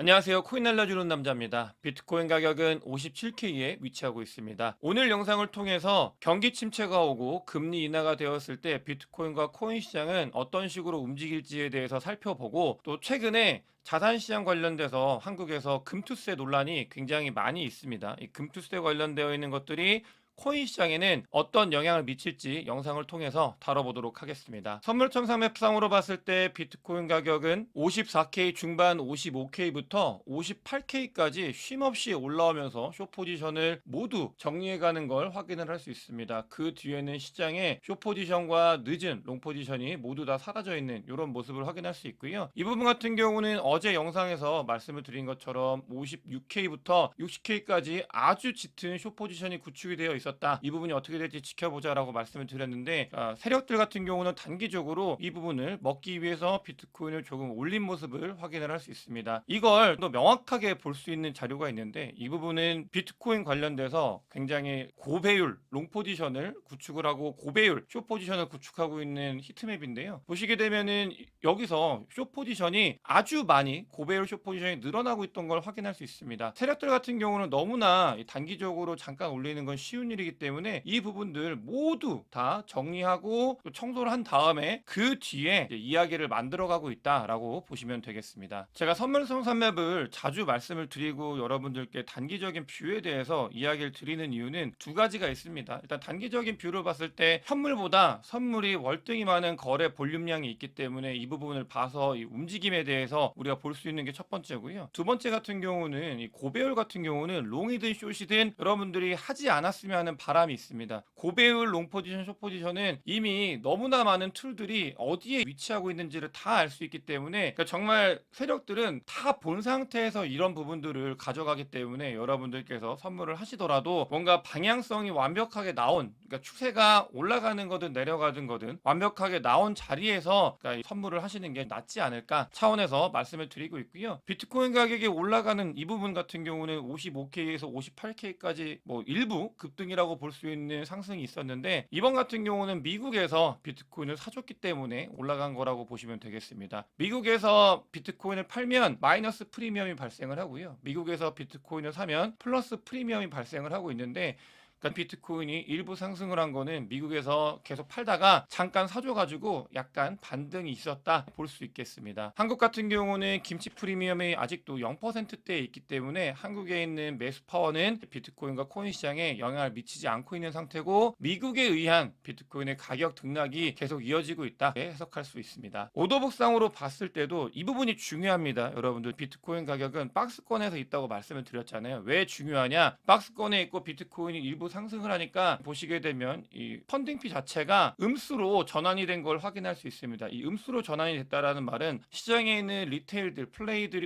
안녕하세요. 코인 알려주는 남자입니다. 비트코인 가격은 57K에 위치하고 있습니다. 오늘 영상을 통해서 경기 침체가 오고 금리 인하가 되었을 때 비트코인과 코인 시장은 어떤 식으로 움직일지에 대해서 살펴보고, 또 최근에 자산 시장 관련돼서 한국에서 금투세 논란이 굉장히 많이 있습니다. 이 금투세 관련되어 있는 것들이 코인 시장에는 어떤 영향을 미칠지 영상을 통해서 다뤄보도록 하겠습니다. 선물청 맵상으로 봤을 때 비트코인 가격은 54K 중반 55K부터 58K까지 쉼없이 올라오면서 숏 포지션을 모두 정리해가는 걸 확인을 할 수 있습니다. 그 뒤에는 시장에 숏 포지션과 늦은 롱 포지션이 모두 다 사라져 있는 이런 모습을 확인할 수 있고요. 이 부분 같은 경우는 어제 영상에서 말씀을 드린 것처럼 56K부터 60K까지 아주 짙은 숏 포지션이 구축이 되어 있었다. 이 부분이 어떻게 될지 지켜보자라고 말씀을 드렸는데, 세력들 같은 경우는 단기적으로 이 부분을 먹기 위해서 비트코인을 조금 올린 모습을 확인을 할 수 있습니다. 이걸 또 명확하게 볼 수 있는 자료가 있는데, 이 부분은 비트코인 관련돼서 굉장히 고배율 롱 포지션을 구축을 하고 고배율 숏 포지션을 구축하고 있는 히트맵인데요. 보시게 되면은 여기서 숏 포지션이 아주 많이 고배율 숏 포지션이 늘어나고 있던 걸 확인할 수 있습니다. 세력들 같은 경우는 너무나 단기적으로 잠깐 올리는 건 쉬운 일이기 때문에 이 부분들 모두 다 정리하고 또 청소를 한 다음에 그 뒤에 이야기를 만들어가고 있다라고 보시면 되겠습니다. 제가 선물성 산맵을 자주 말씀을 드리고 여러분들께 단기적인 뷰에 대해서 이야기를 드리는 이유는 두 가지가 있습니다. 일단 단기적인 뷰를 봤을 때 현물보다 선물이 월등히 많은 거래 볼륨량이 있기 때문에 이 부분을 봐서 이 움직임에 대해서 우리가 볼 수 있는 게 첫 번째고요. 두 번째 같은 경우는 이 고배율 같은 경우는 롱이든 숏이든 여러분들이 하지 않았으면 하는 바람이 있습니다. 고배율 롱 포지션, 숏 포지션은 이미 너무나 많은 툴들이 어디에 위치하고 있는지를 다 알 수 있기 때문에, 그러니까 정말 세력들은 다 본 상태에서 이런 부분들을 가져가기 때문에 여러분들께서 선물을 하시더라도 뭔가 방향성이 완벽하게 나온, 그러니까 추세가 올라가는 거든 내려가든 거든 완벽하게 나온 자리에서 그러니까 선물을 하시는 게 낫지 않을까 차원에서 말씀을 드리고 있고요. 비트코인 가격이 올라가는 이 부분 같은 경우는 55K에서 58K까지 뭐 일부 급등이라고 볼 수 있는 상승이 있었는데, 이번 같은 경우는 미국에서 비트코인을 사줬기 때문에 올라간 거라고 보시면 되겠습니다. 미국에서 비트코인을 팔면 마이너스 프리미엄이 발생을 하고요. 미국에서 비트코인을 사면 플러스 프리미엄이 발생을 하고 있는데, 그러니까 비트코인이 일부 상승을 한 거는 미국에서 계속 팔다가 잠깐 사줘가지고 약간 반등이 있었다 볼 수 있겠습니다. 한국 같은 경우는 김치 프리미엄이 아직도 0%대에 있기 때문에 한국에 있는 매수 파워는 비트코인과 코인 시장에 영향을 미치지 않고 있는 상태고, 미국에 의한 비트코인의 가격 등락이 계속 이어지고 있다 해석할 수 있습니다. 오더북상으로 봤을 때도 이 부분이 중요합니다. 여러분들, 비트코인 가격은 박스권에서 있다고 말씀을 드렸잖아요. 왜 중요하냐? 박스권에 있고 비트코인이 일부 상승을 하니까 보시게 되면 이 펀딩피 자체가 음수로 전환이 된 걸 확인할 수 있습니다. 이 음수로 전환이 됐다라는 말은 시장에 있는 리테일들,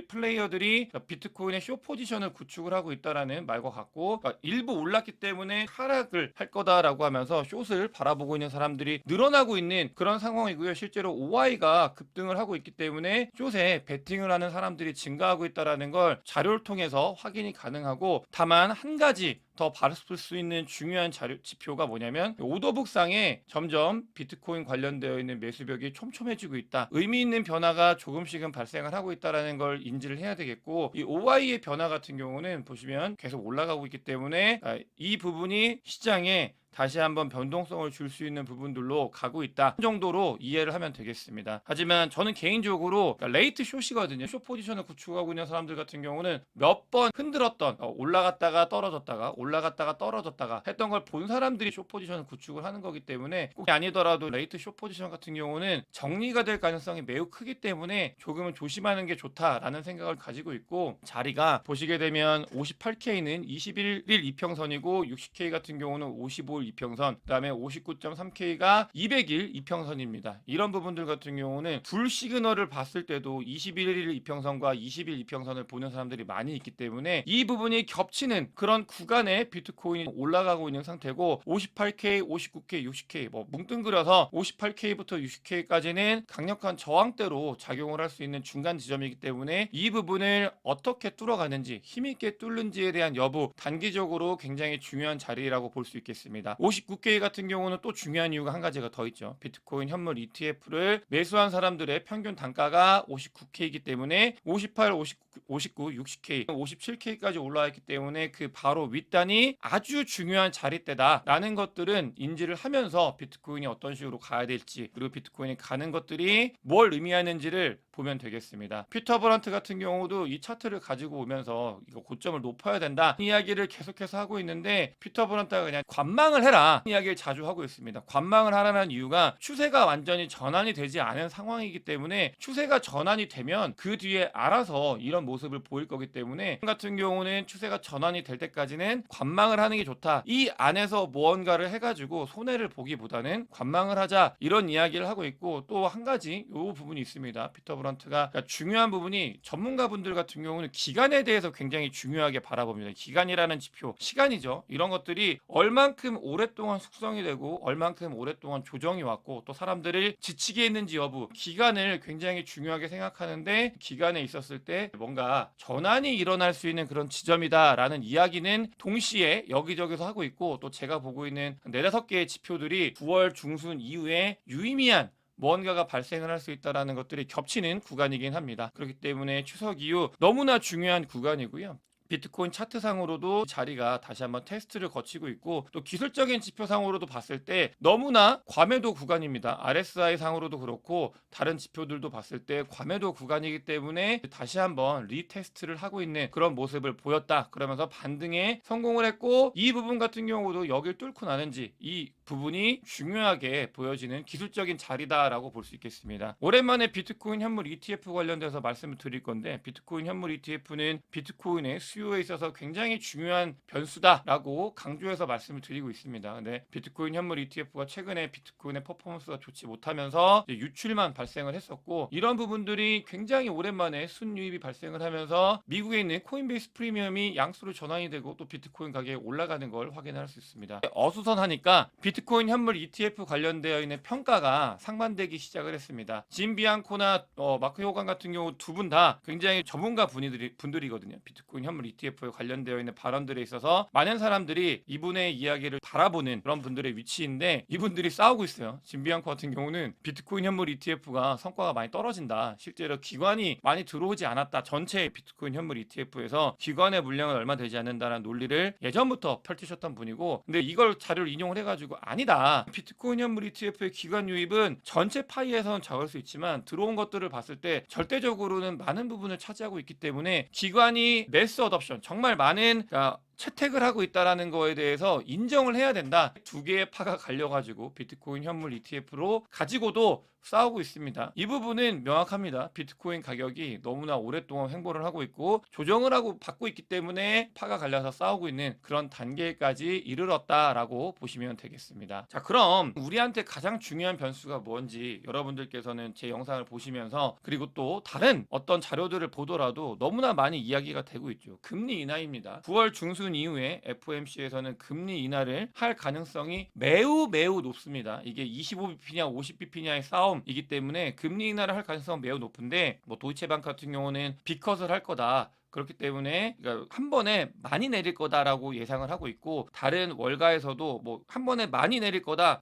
플레이어들이 비트코인의 숏 포지션을 구축을 하고 있다라는 말과 같고, 그러니까 일부 올랐기 때문에 하락을 할 거다라고 하면서 숏을 바라보고 있는 사람들이 늘어나고 있는 그런 상황이고요. 실제로 OI가 급등을 하고 있기 때문에 숏에 베팅을 하는 사람들이 증가하고 있다라는 걸 자료를 통해서 확인이 가능하고, 다만 한 가지 더 바를 수 있는 중요한 자료 지표가 뭐냐면, 오더북상에 점점 비트코인 관련되어 있는 매수벽이 촘촘해지고 있다, 의미 있는 변화가 조금씩은 발생을 하고 있다라는 걸 인지를 해야 되겠고, 이 OI의 변화 같은 경우는 보시면 계속 올라가고 있기 때문에 이 부분이 시장에 다시 한번 변동성을 줄 수 있는 부분들로 가고 있다 정도로 이해를 하면 되겠습니다. 하지만 저는 개인적으로 레이트 숏이거든요. 숏 포지션을 구축하고 있는 사람들 같은 경우는 몇 번 흔들었던, 올라갔다가 떨어졌다가 올라갔다가 떨어졌다가 했던 걸 본 사람들이 숏 포지션을 구축을 하는 거기 때문에, 꼭 아니더라도 레이트 숏 포지션 같은 경우는 정리가 될 가능성이 매우 크기 때문에 조금은 조심하는 게 좋다라는 생각을 가지고 있고, 자리가 보시게 되면 58K는 21일 이평선이고 60K 같은 경우는 55일 이평선, 그 다음에 59.3K가 200일 이평선입니다. 이런 부분들 같은 경우는 불 시그널을 봤을 때도 21일 이평선과 20일 이평선을 보는 사람들이 많이 있기 때문에 이 부분이 겹치는 그런 구간에 비트코인이 올라가고 있는 상태고, 58K, 59K, 60K 뭐 뭉뚱그려서 58K부터 60K까지는 강력한 저항대로 작용을 할 수 있는 중간 지점이기 때문에 이 부분을 어떻게 뚫어가는지, 힘있게 뚫는지에 대한 여부, 단기적으로 굉장히 중요한 자리라고 볼 수 있겠습니다. 있습니다. 59K 같은 경우는 또 중요한 이유가 한 가지가 더 있죠. 비트코인 현물 ETF를 매수한 사람들의 평균 단가가 59K이기 때문에 58, 59, 60K, 57K까지 올라와 있기 때문에 그 바로 윗단이 아주 중요한 자리대다라는 것들은 인지를 하면서 비트코인이 어떤 식으로 가야 될지, 그리고 비트코인이 가는 것들이 뭘 의미하는지를 보면 되겠습니다. 피터 브런트 같은 경우도 이 차트를 가지고 오면서 이거 고점을 높여야 된다 이야기를 계속해서 하고 있는데, 피터 브런트가 그냥 관망을 해라 이야기를 자주 하고 있습니다. 관망을 하라는 이유가 추세가 완전히 전환이 되지 않은 상황이기 때문에, 추세가 전환이 되면 그 뒤에 알아서 이런 모습을 보일 거기 때문에 같은 경우는 추세가 전환이 될 때까지는 관망을 하는 게 좋다. 이 안에서 무언가를 해가지고 손해를 보기보다는 관망을 하자, 이런 이야기를 하고 있고, 또 한 가지 요 부분이 있습니다. 피터 브런트가 그러니까 중요한 부분이, 전문가분들 같은 경우는 기간에 대해서 굉장히 중요하게 바라봅니다. 기간이라는 지표, 시간이죠. 이런 것들이 얼만큼 오랫동안 숙성이 되고 얼만큼 오랫동안 조정이 왔고, 또 사람들을 지치게 했는지 여부, 기간을 굉장히 중요하게 생각하는데, 기간에 있었을 때 뭔가 전환이 일어날 수 있는 그런 지점이다라는 이야기는 동시에 여기저기서 하고 있고, 또 제가 보고 있는 4-5개의 지표들이 9월 중순 이후에 유의미한 뭔가가 발생을 할 수 있다는 것들이 겹치는 구간이긴 합니다. 그렇기 때문에 추석 이후 너무나 중요한 구간이고요. 비트코인 차트상으로도 자리가 다시 한번 테스트를 거치고 있고, 또 기술적인 지표상으로도 봤을 때 너무나 과매도 구간입니다. RSI 상으로도 그렇고 다른 지표들도 봤을 때 과매도 구간이기 때문에 다시 한번 리테스트를 하고 있는 그런 모습을 보였다. 그러면서 반등에 성공을 했고, 이 부분 같은 경우도 여길 뚫고 나는지, 이 부분이 중요하게 보여지는 기술적인 자리다라고 볼 수 있겠습니다. 오랜만에 비트코인 현물 ETF 관련돼서 말씀을 드릴 건데, 비트코인 현물 ETF는 비트코인의 수요에 있어서 굉장히 중요한 변수다라고 강조해서 말씀을 드리고 있습니다. 근데 비트코인 현물 ETF가 최근에 비트코인의 퍼포먼스가 좋지 못하면서 유출만 발생을 했었고, 이런 부분들이 굉장히 오랜만에 순유입이 발생을 하면서 미국에 있는 코인베이스 프리미엄이 양수로 전환이 되고, 또 비트코인 가격이 올라가는 걸 확인할 수 있습니다. 어수선하니까 비트코인 현물 ETF 관련되어 있는 평가가 상반되기 시작을 했습니다. 짐 비앙코나 마크 호간 같은 경우 두 분 다 굉장히 전문가 분들이거든요. 비트코인 현물 ETF에 관련되어 있는 발언들에 있어서 많은 사람들이 이분의 이야기를 바라보는 그런 분들의 위치인데, 이분들이 싸우고 있어요. 짐 비앙코 같은 경우는 비트코인 현물 ETF가 성과가 많이 떨어진다, 실제로 기관이 많이 들어오지 않았다, 전체 비트코인 현물 ETF에서 기관의 물량은 얼마 되지 않는다라는 논리를 예전부터 펼치셨던 분이고, 근데 이걸 자료를 인용을 해가지고 아니다, 비트코인 현물 ETF의 기관 유입은 전체 파이에서는 적을 수 있지만 들어온 것들을 봤을 때 절대적으로는 많은 부분을 차지하고 있기 때문에, 기관이 매스 어덥션, 정말 많은 채택을 하고 있다라는 거에 대해서 인정을 해야 된다. 두 개의 파가 갈려가지고 비트코인 현물 ETF로 가지고도 싸우고 있습니다. 이 부분은 명확합니다. 비트코인 가격이 너무나 오랫동안 횡보를 하고 있고 조정을 하고 받고 있기 때문에 파가 갈려서 싸우고 있는 그런 단계까지 이르렀다라고 보시면 되겠습니다. 자, 그럼 우리한테 가장 중요한 변수가 뭔지 여러분들께서는 제 영상을 보시면서, 그리고 또 다른 어떤 자료들을 보더라도 너무나 많이 이야기가 되고 있죠. 금리 인하입니다. 9월 중순 이후에 FOMC에서는 금리 인하를 할 가능성이 매우 높습니다. 이게 25bp냐 50bp냐의 싸움이기 때문에 금리 인하를 할 가능성은 매우 높은데, 도이체방크 같은 경우는 빅컷을 할 거다, 그렇기 때문에 한 번에 많이 내릴 거다라고 예상을 하고 있고, 다른 월가에서도 한 번에 많이 내릴 거다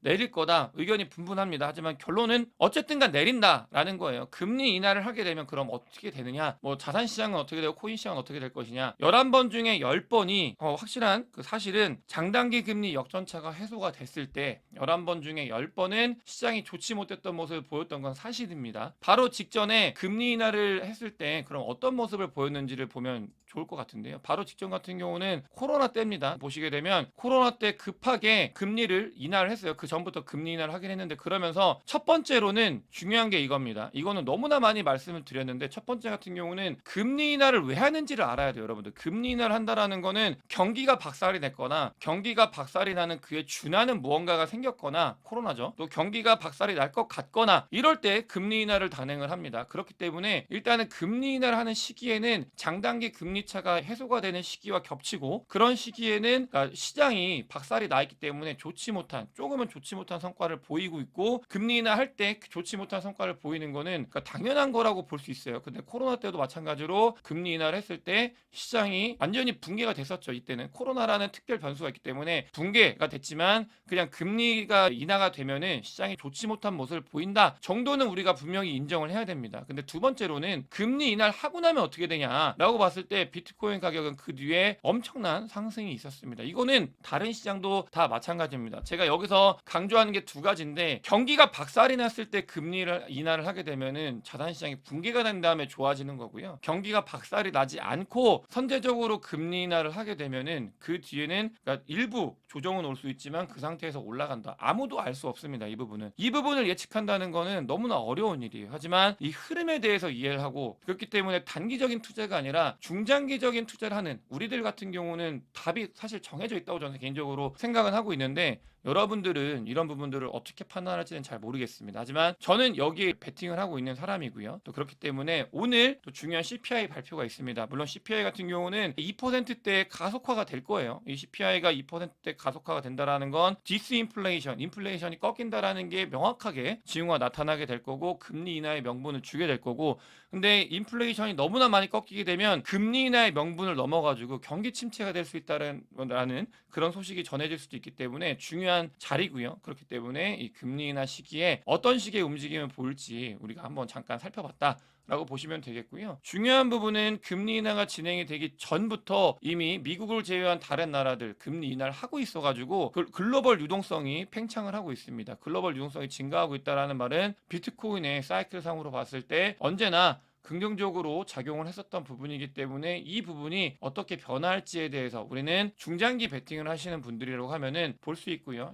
의견이 분분합니다. 하지만 결론은 어쨌든 간 내린다라는 거예요. 금리 인하를 하게 되면 그럼 어떻게 되느냐, 자산 시장은 어떻게 되고 코인 시장은 어떻게 될 것이냐. 11번 중에 10번이 확실한 그 사실은 장단기 금리 역전차가 해소가 됐을 때 11번 중에 10번은 시장이 좋지 못했던 모습을 보였던 건 사실입니다. 바로 직전에 금리 인하를 했을 때 그럼 어떤 모습을 보였는지를 보면 좋을 것 같은데요. 바로 직전 같은 경우는 코로나 때입니다. 보시게 되면 코로나 때 급하게 금리를 인하를 했어요. 그 전부터 금리 인하를 하긴 했는데, 그러면서 첫 번째로는 중요한 게 이겁니다. 이거는 너무나 많이 말씀을 드렸는데, 첫 번째 같은 경우는 금리 인하를 왜 하는지를 알아야 돼요. 여러분들, 금리 인하를 한다라는 거는 경기가 박살이 냈거나, 경기가 박살이 나는 그에 준하는 무언가가 생겼거나, 코로나죠. 또 경기가 박살이 날 것 같거나, 이럴 때 금리 인하를 단행을 합니다. 그렇기 때문에 일단은 금리 인하를 하는 시기에는 장단 2단계 금리 차가 해소가 되는 시기와 겹치고 그런 시기에는 그러니까 시장이 박살이 나 있기 때문에 조금은 좋지 못한 성과를 보이고 있고 금리 인하할 때 좋지 못한 성과를 보이는 거는 그러니까 당연한 거라고 볼 수 있어요. 근데 코로나 때도 마찬가지로 금리 인하를 했을 때 시장이 완전히 붕괴가 됐었죠. 이때는 코로나라는 특별 변수가 있기 때문에 붕괴가 됐지만 그냥 금리가 인하가 되면은 시장이 좋지 못한 모습을 보인다 정도는 우리가 분명히 인정을 해야 됩니다. 근데 두 번째로는 금리 인하를 하고 나면 어떻게 되냐라고 봤을 때 비트코인 가격은 그 뒤에 엄청난 상승이 있었습니다. 이거는 다른 시장도 다 마찬가지입니다. 제가 여기서 강조하는 게 두 가지인데 경기가 박살이 났을 때 금리를 인하를 하게 되면은 자산 시장이 붕괴가 된 다음에 좋아지는 거고요. 경기가 박살이 나지 않고 선제적으로 금리 인하를 하게 되면은 그 뒤에는 그러니까 일부 조정은 올 수 있지만 그 상태에서 올라간다. 아무도 알 수 없습니다. 이 부분을 예측한다는 거는 너무나 어려운 일이에요. 하지만 이 흐름에 대해서 이해를 하고 그렇기 때문에 단기적인 투자가 아니라 중장기적인 투자를 하는 우리들 같은 경우는 답이 사실 정해져 있다고 저는 개인적으로 생각은 하고 있는데 여러분들은 이런 부분들을 어떻게 판단할지는 잘 모르겠습니다. 하지만 저는 여기에 베팅을 하고 있는 사람이고요. 또 그렇기 때문에 오늘 또 중요한 CPI 발표가 있습니다. 물론 CPI 같은 경우는 2%대 가속화가 될 거예요. 이 CPI가 2%대 가속화가 된다라는 건 디스인플레이션, 인플레이션이 꺾인다라는 게 명확하게 징후가 나타나게 될 거고 금리 인하의 명분을 주게 될 거고 근데 인플레이션이 너무나 많이 꺾이게 되면 금리 인하의 명분을 넘어가지고 경기 침체가 될 수 있다는 그런 소식이 전해질 수도 있기 때문에 중요한 자리고요. 그렇기 때문에 이 금리 인하 시기에 어떤 식의 움직임을 보일지 우리가 한번 잠깐 살펴봤다. 라고 보시면 되겠고요. 중요한 부분은 금리 인하가 진행이 되기 전부터 이미 미국을 제외한 다른 나라들 금리 인하를 하고 있어가지고 글로벌 유동성이 팽창을 하고 있습니다. 글로벌 유동성이 증가하고 있다는 말은 비트코인의 사이클상으로 봤을 때 언제나 긍정적으로 작용을 했었던 부분이기 때문에 이 부분이 어떻게 변화할지에 대해서 우리는 중장기 베팅을 하시는 분들이라고 하면은 볼 수 있고요.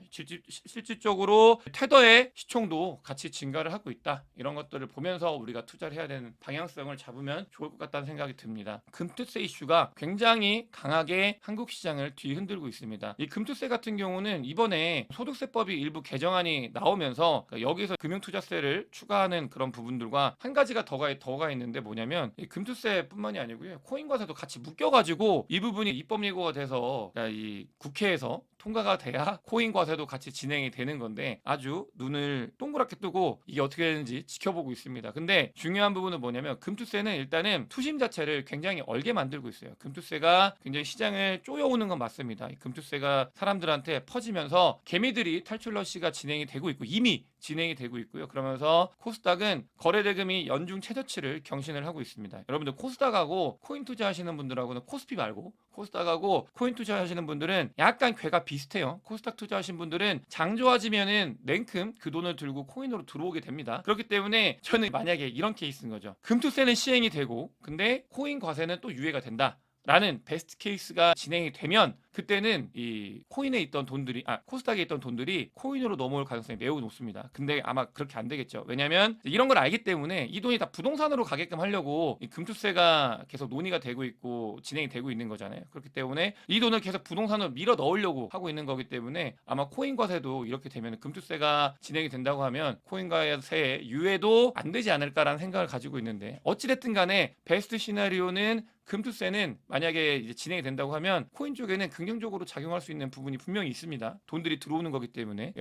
실질적으로 테더의 시총도 같이 증가를 하고 있다. 이런 것들을 보면서 우리가 투자를 해야 되는 방향성을 잡으면 좋을 것 같다는 생각이 듭니다. 금투세 이슈가 굉장히 강하게 한국 시장을 뒤흔들고 있습니다. 이 금투세 같은 경우는 이번에 소득세법이 일부 개정안이 나오면서 여기서 금융투자세를 추가하는 그런 부분들과 한 가지가 더가 있는데 뭐냐면 이 금투세뿐만이 아니고요. 코인과세도 같이 묶여가지고 이 부분이 입법 예고가 돼서 이 국회에서 통과가 돼야 코인과세도 같이 진행이 되는 건데 아주 눈을 동그랗게 뜨고 이게 어떻게 되는지 지켜보고 있습니다. 근데 중요한 부분은 뭐냐면 금투세는 일단은 투심 자체를 굉장히 얼게 만들고 있어요. 금투세가 굉장히 시장을 쪼여오는 건 맞습니다. 이 금투세가 사람들한테 퍼지면서 개미들이 탈출러시가 진행이 되고 있고 이미 진행이 되고 있고요. 그러면서 코스닥은 거래 대금이 연중 최저치를 경신을 하고 있습니다. 여러분들 코스닥하고 코인 투자하시는 분들하고는 코스피 말고 코스닥하고 코인 투자하시는 분들은 약간 궤가 비슷해요. 코스닥 투자하신 분들은 장 좋아지면은 냉큼 그 돈을 들고 코인으로 들어오게 됩니다. 그렇기 때문에 저는 만약에 이런 케이스인 거죠. 금투세는 시행이 되고 근데 코인 과세는 또 유예가 된다. 라는 베스트 케이스가 진행이 되면 그때는 이 코인에 있던 돈들이 코스닥에 있던 돈들이 코인으로 넘어올 가능성이 매우 높습니다. 근데 아마 그렇게 안 되겠죠. 왜냐면 이런 걸 알기 때문에 이 돈이 다 부동산으로 가게끔 하려고 이 금투세가 계속 논의가 되고 있고 진행이 되고 있는 거잖아요. 그렇기 때문에 이 돈을 계속 부동산으로 밀어 넣으려고 하고 있는 거기 때문에 아마 코인 과세도 이렇게 되면 금투세가 진행이 된다고 하면 코인 과세 유예도 안 되지 않을까라는 생각을 가지고 있는데 어찌됐든 간에 베스트 시나리오는 금투세는 만약에 이제 진행이 된다고 하면 코인 쪽에는 긍정적으로 작용할 수 있는 부분이 분명히 있습니다. 돈들이 들어오는 거기 때문에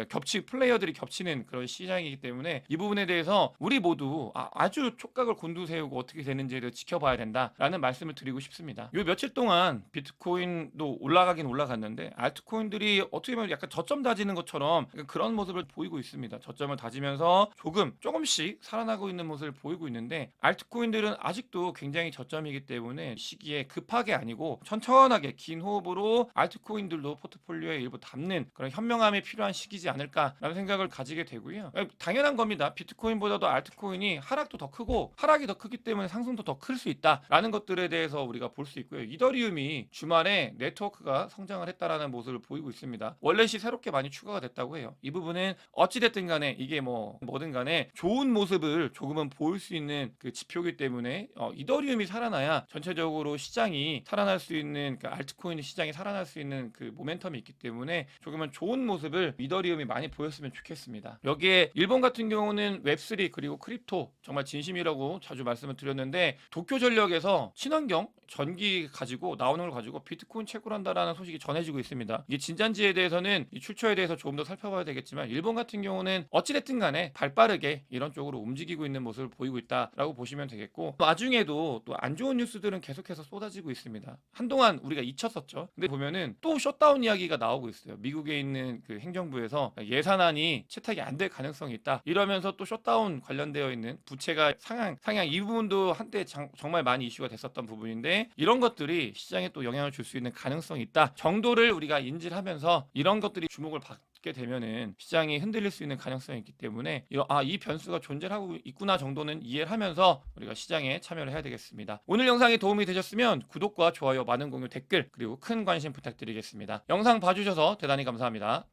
플레이어들이 겹치는 그런 시장이기 때문에 이 부분에 대해서 우리 모두 아주 촉각을 곤두세우고 어떻게 되는지를 지켜봐야 된다라는 말씀을 드리고 싶습니다. 요 며칠 동안 비트코인도 올라가긴 올라갔는데 알트코인들이 어떻게 보면 약간 저점 다지는 것처럼 그런 모습을 보이고 있습니다. 저점을 다지면서 조금씩 살아나고 있는 모습을 보이고 있는데 알트코인들은 아직도 굉장히 저점이기 때문에 시기에 급하게 아니고 천천하게 긴 호흡으로 알트코인들도 포트폴리오에 일부 담는 그런 현명함이 필요한 시기지 않을까라는 생각을 가지게 되고요. 당연한 겁니다. 비트코인보다도 알트코인이 하락도 더 크고 하락이 더 크기 때문에 상승도 더 클 수 있다라는 것들에 대해서 우리가 볼 수 있고요. 이더리움이 주말에 네트워크가 성장을 했다라는 모습을 보이고 있습니다. 월렛이 새롭게 많이 추가가 됐다고 해요. 이 부분은 어찌됐든 간에 이게 뭐든 간에 좋은 모습을 조금은 보일 수 있는 그 지표이기 때문에 이더리움이 살아나야 전체적으로 전체적으로 시장이 살아날 수 있는 그 알트코인 시장이 살아날 수 있는 그 모멘텀이 있기 때문에 조금은 좋은 모습을 이더리움이 많이 보였으면 좋겠습니다. 여기에 일본 같은 경우는 웹3 그리고 크립토 정말 진심이라고 자주 말씀을 드렸는데 도쿄전력에서 친환경 전기 가지고 나오는 걸 가지고 비트코인 채굴한다라는 소식이 전해지고 있습니다. 이게 진짠지에 대해서는 이 출처에 대해서 조금 더 살펴봐야 되겠지만 일본 같은 경우는 어찌됐든 간에 발빠르게 이런 쪽으로 움직이고 있는 모습을 보이고 있다라고 보시면 되겠고 와중에도 또 안 좋은 뉴스들은 계속해서 쏟아지고 있습니다. 한동안 우리가 잊혔었죠. 근데 보면은 또 셧다운 이야기가 나오고 있어요. 미국에 있는 그 행정부에서 예산안이 채택이 안 될 가능성이 있다. 이러면서 또 셧다운 관련되어 있는 부채가 상향 이 부분도 한때 정말 많이 이슈가 됐었던 부분인데 이런 것들이 시장에 또 영향을 줄 수 있는 가능성이 있다 정도를 우리가 인지를 하면서 이런 것들이 주목을 받게 되면은 시장이 흔들릴 수 있는 가능성이 있기 때문에 이 변수가 존재하고 있구나 정도는 이해를 하면서 우리가 시장에 참여를 해야 되겠습니다. 오늘 영상이 도움이 되셨으면 구독과 좋아요, 많은 공유, 댓글 그리고 큰 관심 부탁드리겠습니다. 영상 봐주셔서 대단히 감사합니다.